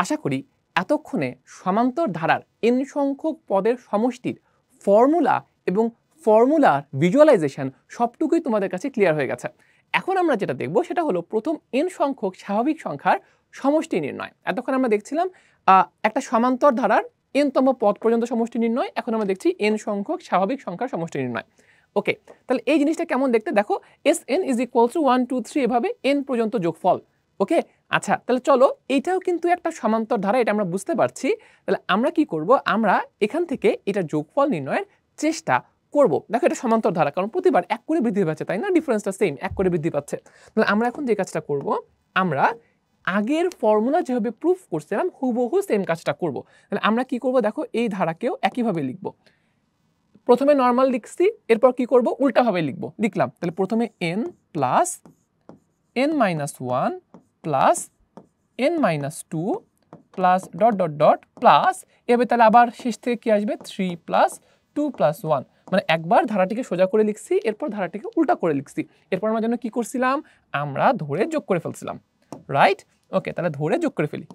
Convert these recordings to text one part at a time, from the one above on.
আশা করি এতক্ষণে সমান্তর ধারার n সংখ্যক পদের সমষ্টির ফর্মুলা এবং ফর্মুলার ভিজুয়ালাইজেশন সবটুকুই তোমাদের কাছে ক্লিয়ার হয়ে গেছে। এখন আমরা যেটা দেখব সেটা হলো প্রথম n সংখ্যক স্বাভাবিক সংখ্যার সমষ্টি নির্ণয়। এতক্ষণ আমরা দেখছিলাম একটা সমান্তর ধারার n-তম পদ পর্যন্ত সমষ্টি নির্ণয়, এখন আমরা দেখছি n সংখ্যক স্বাভাবিক সংখ্যার সমষ্টি নির্ণয়। ওকে, তাহলে এই জিনিসটা কেমন দেখতে দেখো, Sn = 1 2 3 এভাবে n পর্যন্ত যোগফল। ওকে, আচ্ছা তাহলে চলো, এইটাও কিন্তু একটা সমান্তর ধারা, এটা আমরা বুঝতে পারছি। তাহলে আমরা কি করব, আমরা এখান থেকে এটা যোগফল নির্ণয়ের চেষ্টা করব। দেখো এটা সমান্তর ধারা, কারণ প্রতিবার 1 করে বৃদ্ধি পাচ্ছে, তাই না? ডিফারেন্সটা সেম, 1 করে বৃদ্ধি পাচ্ছে। তাহলে আমরা এখন যে কাজটা করব, আমরা আগের ফর্মুলা যেভাবে প্রুফ করছিলাম হুবহু সেম কাজটা করব। তাহলে আমরা কি করব, দেখো এই ধারাকেও একইভাবে লিখব। প্রথমে নর্মাল লিখছি, এরপর কি করব, উল্টাভাবে লিখলাম। তাহলে প্রথমে n plus n minus 1 plus n minus 2 plus dot dot dot plus, এভাবে তাহলে আবার শেষ থেকে কি আসবে, 3 প্লাস 2 প্লাস 1। মানে একবার ধারাটিকে সোজা করে লিখছি, এরপর ধারাটিকে উল্টা করে লিখছি। এরপর আমরা যেন কি করছিলাম, আমরা ধরে যোগ করে ফেলছিলাম, রাইট? ওকে, তাহলে ধরে যোগ করে ফেলি।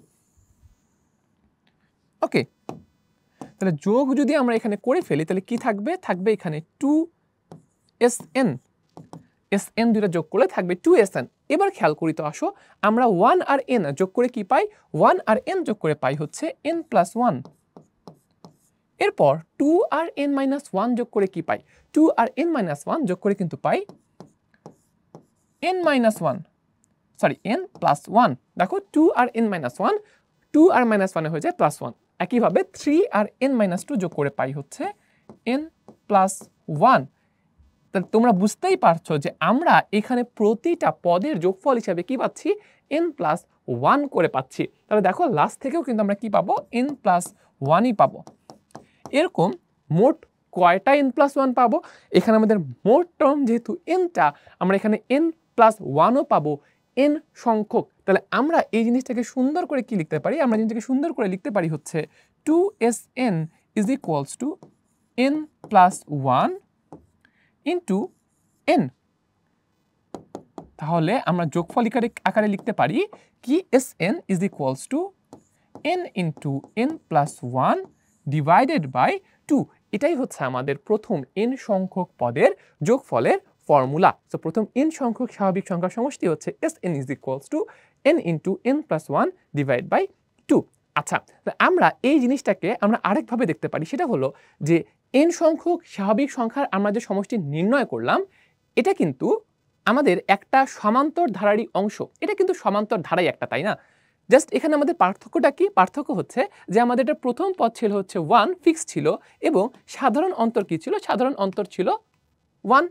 ওকে, তাহলে যোগ যদি আমরা এখানে করে ফেলি তাহলে কি থাকবে, থাকবে এখানে 2Sn, Sn দুইটা যোগ করলে থাকবে 2Sn। এবার খেয়াল করি তো, আসো আমরা 1 আর n যোগ করে কি পাই, 1 আর n যোগ করে পাই হচ্ছে n প্লাস 1। এরপর 2 আর n মাইনাস 1 যোগ করে কি পাই, 2 আর n মাইনাস 1 যোগ করে কিন্তু পাই n minus 1, sorry n plus 1। দেখো 2 আর n মাইনাস 1, 2 আর মাইনাস 1 হয়ে যায় প্লাস 1। একইভাবে 3 আর n মাইনাস 2 যোগ করে পাই হচ্ছে n প্লাস 1। তাহলে তোমরা বুঝতেই পারছো যে আমরা এখানে প্রতিটা পদের যোগফল হিসাবে কি পাচ্ছি, n প্লাস 1 করে পাচ্ছি। তাহলে দেখো লাস্ট থেকেও কিন্তু আমরা কি পাবো, n প্লাস 1ই পাবো। এরকম মোট কয়টা n প্লাস 1 পাবো, এখানে আমাদের মোট টার্ম যেহেতু nটা, আমরা এখানে n প্লাস 1ও পাবো n সংখ্যক। তাহলে আমরা এই জিনিসটাকে সুন্দর করে কি লিখতে পারি, আমরা জিনিসটাকে সুন্দর করে লিখতে পারি হচ্ছে 2Sn = n plus 1 into n। তাহলে আমরা যোগফল আকারে লিখতে পারি কি, Sn = n into n plus 1 divided by 2। এটাই হচ্ছে আমাদের প্রথম n সংখ্যক পদের যোগফলের ফর্মুলা। তো প্রথম n সংখ্যক স্বাভাবিক সংখ্যার সমষ্টি হচ্ছে Sn = n into n plus 1 divide by 2। আচ্ছা, আমরা এই জিনিসটাকে আমরা আরেকভাবে দেখতে পারি, সেটা হলো যে n সংখ্যক স্বাভাবিক সংখ্যার আমরা যে সমষ্টি নির্ণয় করলাম, এটা কিন্তু আমাদের একটা সমান্তর ধারারই অংশ। এটা কিন্তু সমান্তর ধারাই একটা, তাই না? জাস্ট এখানে আমাদের পার্থক্যটা কি, পার্থক্য হচ্ছে যে আমাদের এটা প্রথম পদ ছিল হচ্ছে 1 ফিক্স ছিল, এবং সাধারণ অন্তর কি ছিল, সাধারণ অন্তর ছিল 1,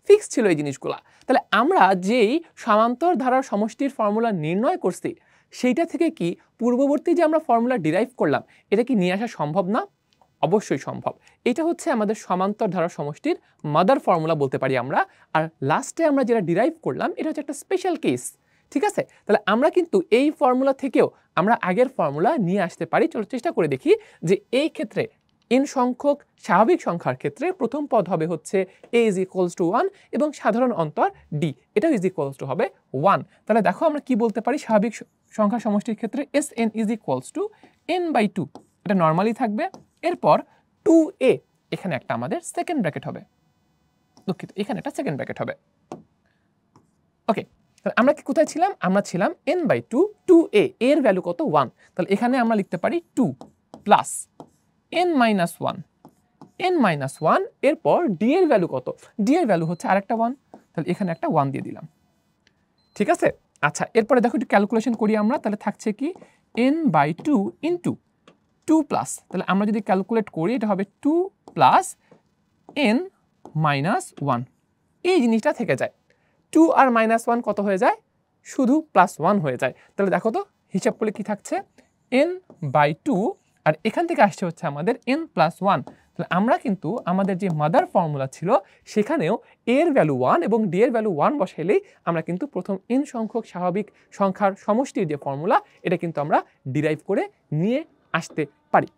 ফিক্স ছিল এই জিনিসগুলা। তাহলে আমরা যেই সমান্তর ধারার সমষ্টির ফর্মুলা নির্ণয় করছি, সেইটা থেকে কি পূর্ববর্তী যে আমরা ফর্মুলা ডিরাইভ করলাম, এটা কি নিয়ে আসা সম্ভব না? অবশ্যই সম্ভব। এটা হচ্ছে আমাদের সমান্তর ধারার সমষ্টির মাদার ফর্মুলা বলতে পারি আমরা। আর লাস্টে আমরা যেটা ডিরাইভ করলাম, এটা হচ্ছে একটা স্পেশাল কেস, ঠিক আছে? তাহলে আমরা কিন্তু এই ফর্মুলা থেকেও আমরা আগের ফর্মুলা নিয়ে আসতে পারি। চলো চেষ্টা করে দেখি যে এই ক্ষেত্রে n সংখ্যক স্বাভাবিক সংখ্যার ক্ষেত্রে প্রথম পদ হবে হচ্ছে a = 1 এবং সাধারণ অন্তর d, এটাও = হবে 1। তাহলে দেখো আমরা কি বলতে পারি, স্বাভাবিক সংখ্যা সমষ্টির ক্ষেত্রে Sn = n/2, এটা নরমালি থাকবে। এরপর 2a, এখানে একটা আমাদের সেকেন্ড ব্র্যাকেট হবে, দুঃখিত, এখানে একটা সেকেন্ড ব্র্যাকেট হবে। ওকে, তাহলে আমরা কি কোথায় ছিলাম, আমরা ছিলাম n/2, 2a, এর ভ্যালু কত, 1। তাহলে এখানে আমরা লিখতে পারি 2 প্লাস n-1, n-1, এরপর d এর ভ্যালু কত, d এর ভ্যালু হচ্ছে আরেকটা 1, তাহলে এখানে একটা 1 দিয়ে দিলাম, ঠিক আছে? আচ্ছা, এরপরে দেখো একটু ক্যালকুলেশন করি আমরা, তাহলে থাকছে কি n/2 ইন্টু 2 প্লাস, তাহলে আমরা যদি ক্যালকুলেট করি এটা হবে 2 প্লাস n-1, এই জিনিসটা থেকে যায়। 2 আর -1 কত হয়ে যায়, শুধু +1 হয়ে যায়। তাহলে দেখো তো হিসাব করলে কি থাকছে, n/2, আর এখান থেকে আসছে হচ্ছে আমাদের n+1। তাহলে আমরা কিন্তু আমাদের যে মাদার ফর্মুলা ছিল সেখানেও a এর ভ্যালু 1 এবং d এর ভ্যালু 1 বসাইলেই আমরা কিন্তু প্রথম n সংখ্যক স্বাভাবিক সংখ্যার সমষ্টির যে ফর্মুলা, এটা কিন্তু আমরা ডিরাইভ করে নিয়ে আসতে পারি।